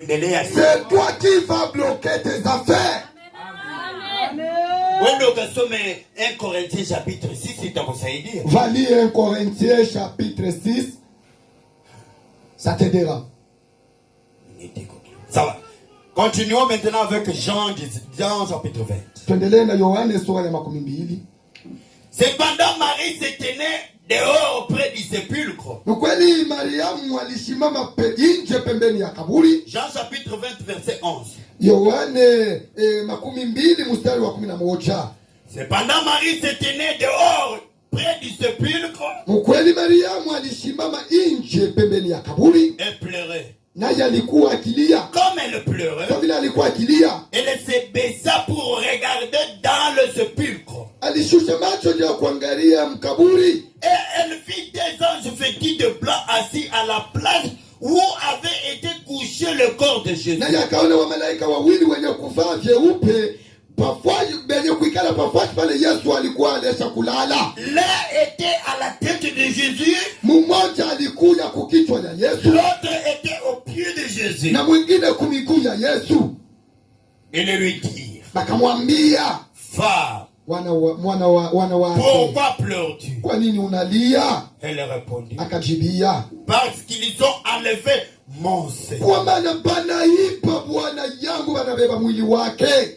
C'est toi qui vas bloquer tes affaires. Amen. 1 Corinthiens chapitre 6 itakusaidia. Va lire 1 Corinthiens chapitre 6. Ça t'aidera. Ça va. Continuons maintenant avec Jean chapitre 20. Tuendelee na Yohane sura ya 12. Cependant Marie se tenait dehors auprès du sépulcre. Kweli Mariamu alisimama nje pembeni ya kaburi. Jean chapitre 20 verset 11. Yohane 12 mstari wa 11. Cependant Marie se tenait dehors près du sépulcre. Kweli Mariamu alisimama nje pembeni ya kaburi. Elle pleurait. Naye alikuwa akilia. Comme elle pleurait, kwa vile alikuwa akilia, elle se baissa pour regarder dans le sépulcre. Alishusha macho ya kuangalia mkaburi. Et elle vit des anges vêtus de blanc assis à la place où avait été couché le corps de Jésus. Naye akaona wamalaika wawili wenye kuvaa vyeupe pafaji benye kuikala pafaji pale Yesu alikuwa alesha kulala. L'un était à la tête de Jésus, mmoja alikuja kukichwa ya Yesu, l'autre était au pied de Jésus. na mwingine kumiguu ya Yesu. Et lui dit, akamwambia, femme, wana wake, pourquoi pleures-tu? Kwa nini unalia? Elle répondit, akajibia, parce qu'ils ont enlevé mon Seigneur. Kwa maana banaipa Bwana yangu, banabeba mwili wake.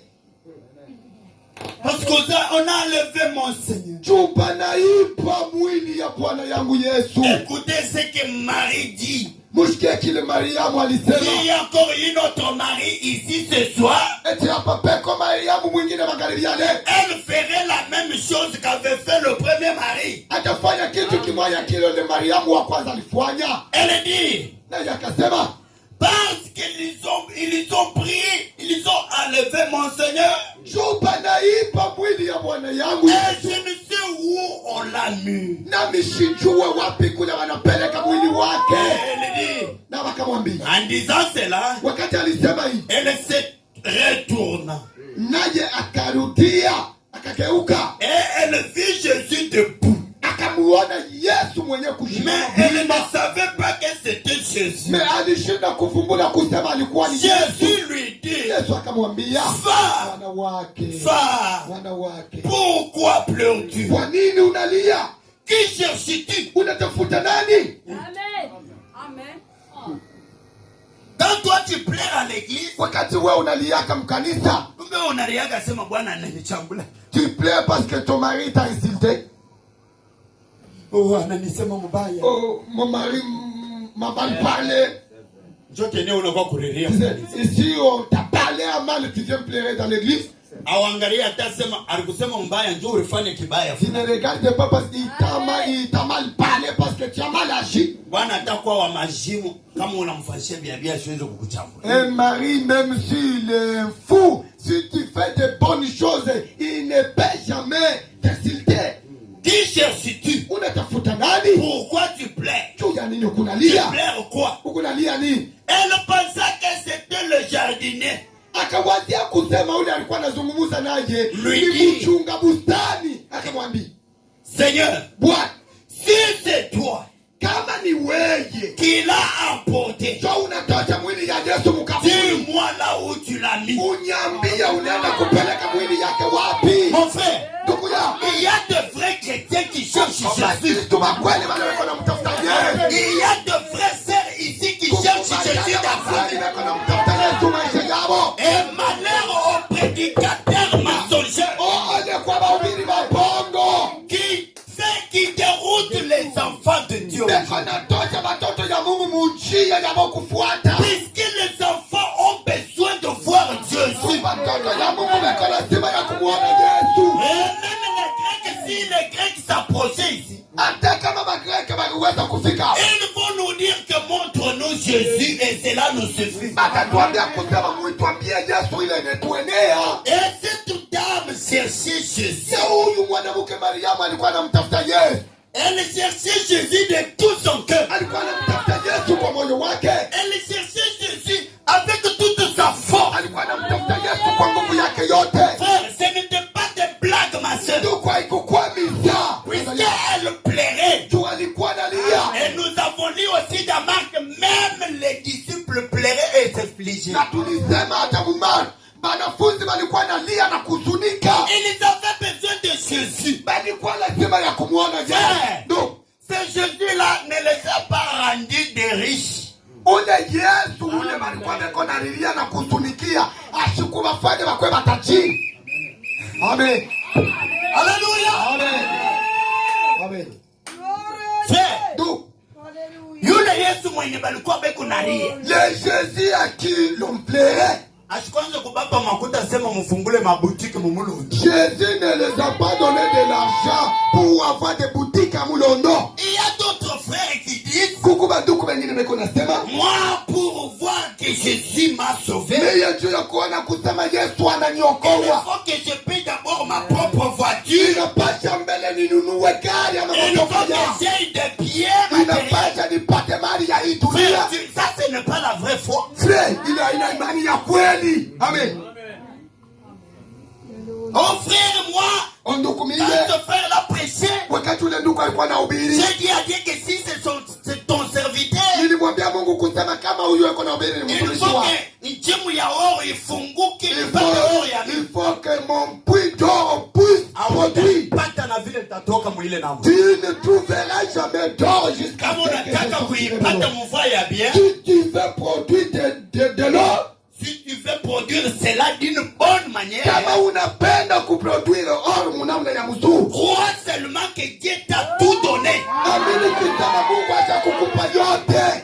Parce qu'on a enlevé mon Seigneur. Tu banaipa mwili ya Bwana yangu Yesu. Écoutez ce que Marie dit. Mushikie kile Mariamu alisema. Il y a encore une autre Marie ici ce soir. Eti hapa peko Mariamu mwingine magharibi yale. Elle ferait la même chose qu'avait fait le premier mari. Atafanya kitu kimoja kile ile Mariamu wa kwanza alifanya. Elle dit, naye akasema, parce qu'ils ont prié, ils ont enlevé mon Seigneur. Juba naipa mwili ya Bwana yangu Et Yesu. je ne sais où on l'a mis. Na mishijue wapi kule wanapeleka mwili wake. Elle dit, na wakamwambia. En disant cela, wakati alisema hii, elle se retourna. Naye akarudia, akageuka. Et elle vit Jésus debout. Akamuona Yesu mwenye kushika. Mais elle ne savait pas que c'était Jésus. Mais alishinda kufumbula kusema alikuwa ni Yesu. Jésus lui dit, Yesu akamwambia, va, wanawake, pourquoi pleures-tu? Kwa nini unalia? Qui cherches-tu? Unatafuta nani? Amen. Amen. Quand toi tu pleures à l'église, wakati wewe unaliaka mkanisa, kumbe unaliaka sema Bwana ananichambula. Tu pleures parce que ton mari t'a insulté. Oh, ananisema mbaya. Oh, mon mari m'a mal parlé. Jote ne unakuwa kurerea. Ici on t'a parlé à mal, tu viens pleurer dans l'église. Awangalia atasema alikusema mbaya njoo ufanye kibaya. Tu ne regardes pas parce qu'il t'a mal parlé parce que tu as mal agi. Bwana atakuwa wa majimu kama unamfanyia biabia siweze kukuchambula. Un mari même s'il est fou, si tu fais de bonnes choses, il ne peut jamais t'insulter. Qui cherches-tu? Unatafuta nani? Pourquoi tu plais? Tu pleures quoi? Ukunalia nini? Elle pensait que c'était le jardinier. Akawazia kusema ule alikuwa anazungumza naye ni mchunga bustani. Akamwambia, Seigneur, Bwana, si c'est toi kama ni wewe qui l'a emporté, so unatosha mwili ya Yesu mkaburi, dis-moi là où tu l'as mis. Unyambia unaenda kupeleka mwili yake wapi? Mon frère, ndugu yangu, il y a de vrais chrétiens qui cherchent Jésus. Tu makweli wale wako na mtafuta Yesu. Il y a de vrais sœurs ici qui cherchent Jésus dans sa vie. Et malheur aux prédicateurs mensongers qui déroutent les enfants de Dieu. Puisque les enfants ont besoin de voir Jésus. Et même les Grecs, si les Grecs s'approchaient ici, ils vont nous dire que montre-nous Jésus et cela nous suffit. Et cette dame cherchait Jésus. Elle cherchait Jésus de tout son cœur. Elle cherchait Jésus avec toute sa force. Frère, ce n'était pas des blagues, ma soeur. Puisqu'elle plairait. Et nous avons lu aussi dans Marc, même les disciples plairaient et s'expliquaient. négligé. Na tulisema hata mumara wanafunzi walikuwa nalia na kuzunika. Ils avaient besoin de Jésus. Balikuwa lazima ya kumuona Yesu. Donc Ce Jésus-là ne les a pas rendus des riches. ule Yesu ule walikuwa beko nalilia na kuzunikia ashikuwafanya wakwe matajiri. Amen. Alléluia. Amen. Amen. C'est Donc yule Yesu mwenye balikuwa beko nalia. le Jésus à qui l'on plairait. Ashikwanza kubapa makuta sema mfungule maboutique mumulondo. Jésus ne les a pas donné de l'argent pour avoir des boutiques à Moulondo. Il y a d'autres frères qui disent, Kuku banduku wengine beko nasema, moi pour voir que Jésus m'a sauvé, meye juu ya kuona kusema Yesu il ananiokoa, faut que je paye d'abord ma propre voiture. inapasha mbele ninunue gari ama Il faut motoka que yangu, j'aie des biens matériels. inapasha nipate mali ya hii dunia. Frère, ça ce n'est pas la vraie foi. Frère, ina imani ya kweli. Amen. Oh frère, moi, Onduku quand mie, ce frère l'a prêché, wakati ule nduku alikuwa anahubiri, j'ai dit à Dieu que si c'est ton serviteur, nilimwambia Mungu kusema kama huyu yuko anahubiri ni il mtumishi faut wako. que njimu ya oro ifunguke Il nipate oro ya il mimi. faut que mon puits d'or puisse produire. Pata na vile tatoka mwile na Tu ne trouveras jamais d'or jusqu'à kama ce que unataka je kuipata sorte mvua ya bien, si tu veux produire de l'or, si tu veux produire cela d'une bonne manière, kama unapenda kuproduire or munamna ya mzuri, crois seulement que Dieu t'a tout donné. amini kisema Mungu atakukupa yote.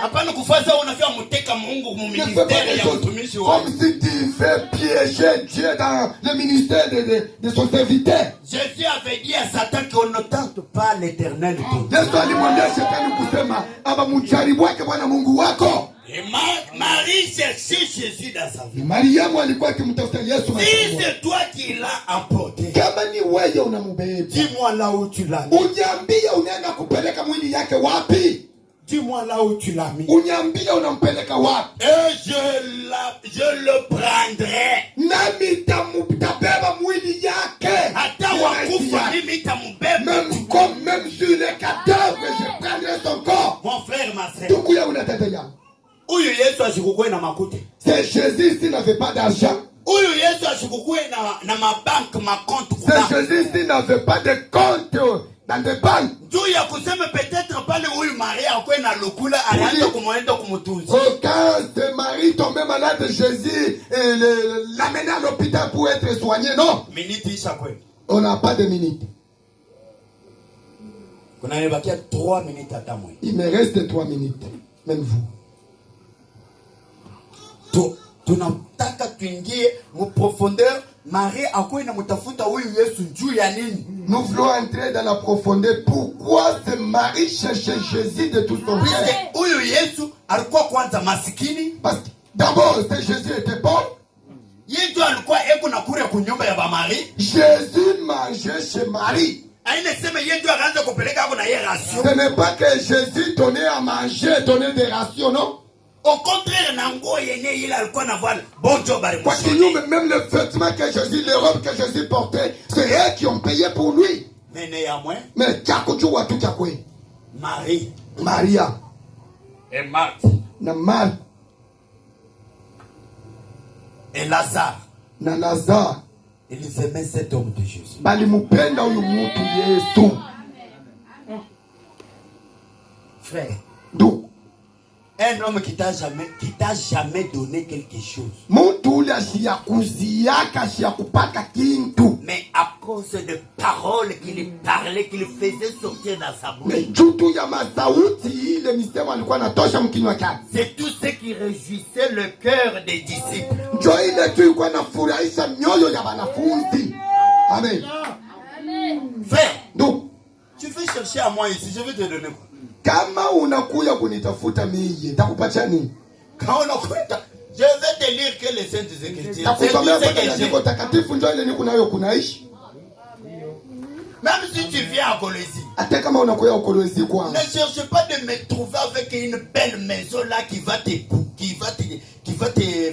Hapana kufaza unafia muteka Mungu mu Ne fais pas ministère des ya choses mtumishi wako. comme si tu fais piéger Dieu dans le ministère de son serviteur. Jésus avait dit à Satan qu'on ne tente pas l'éternel Dieu. Yesu alimwambia shetani kusema ama mjaribu wake Bwana Mungu wako. Et Marie cherchait Jésus dans sa vie. Mariamu alikuwa akimtafuta Yesu. Si c'est toi qui l'as emporté, Kama ni wewe unambeba, dis-moi là où tu l'as mis. uniambie unaenda kupeleka mwili yake wapi? Dis-moi là où tu l'as mis. Uniambie unampeleka wapi? Et je le prendrai. Nami nitabeba mwili yake. Hata wakufa mimi nitamubeba. Même sur les cadavres, je prendrai son corps. Mon frère, ma sœur. Tuku ya unatete ya. Huyu Yesu ashikukue na makute. C'est Jésus qui n'avait pas d'argent. Huyu Yesu ashikukue na mabank makonto. C'est Jésus qui n'avait pas de compte dans des banques. Juu ya kusema peut-être pale huyu Maria akwe na lukula anaanza kumuenda kumutunza. Quand ce mari tombait malade, Jésus l'amenait à l'hôpital pour être soigné. Non. Minute isha kweli. On n'a pas de minutes. Kuna nibakia 3 minutes hata mwe. Il me reste 3 minutes. Même vous. Tunataka tuingie mu profondeur. Maria akwe na mutafuta huyu Yesu juu ya nini? Nous voulons entrer dans la profondeur. Pourquoi ce mari cherchait Jésus de tout son cœur? Huyu Yesu alikuwa kwanza masikini. Parce que d'abord, Jésus était pauvre. Yesu alikuwa eko na kule kunyumba ya ba Marie. Jésus mangeait chez Marie. Aina sema Yesu akaanza kupeleka hapo na yeye ration. Ce n'est pas que Jésus donnait à manger, donnait des rations, non? Au contraire, na nguo yenye ile alikuwa na vala. Bon job alikuwa. Parce que nous, même le vêtement que Jésus, les robes que Jésus portait, c'est eux qui ont payé pour lui. Mais néanmoins, Mais Tchakouchouwa tout Tchakoué. Marie Maria. et Marthe Na Marthe. et Lazare, Na Lazare. ils aimaient cet homme de Jésus. Balimupenda huyu mtu Yesu. Frère, Donc, un homme qui t'a jamais donné quelque chose, mtu ule ashiyakuziaka ashiyakupaka kintu. mais à cause de paroles qu'il parlait, qu'il faisait sortir dans sa bouche, Mais jutu ya masauti ile misemo alikuwa anatosha mkinywa chake. c'est tout ce qui réjouissait le cœur des disciples. Njo ile tu ilikuwa inafurahisha mioyo ya wanafunzi. Amen. Frère, Donc, tu veux chercher à moi ici, je vais te donner quoi? kama unakuya kunitafuta mie, takupatia nini? Quand on a kwenda, je vais te lire que les saintes écritures. C'est Takusomea tout ce kwa que andiko j'ai. takatifu, njo ile niko nayo kunaishi. Même si tu viens à Colosie, Hata kama unakuya Ukolwezi kwangu, ne cherche pas de me trouver avec une belle maison là qui va te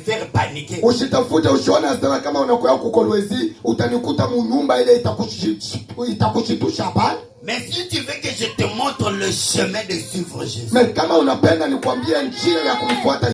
faire paniquer. usitafute usiona sema kama unakuya Ukolwezi utanikuta munyumba ile itakushitusha hapana. Mais si tu veux que je te montre le chemin de suivre Jésus, Mais kama unapenda nikwambie njia ya kumfuata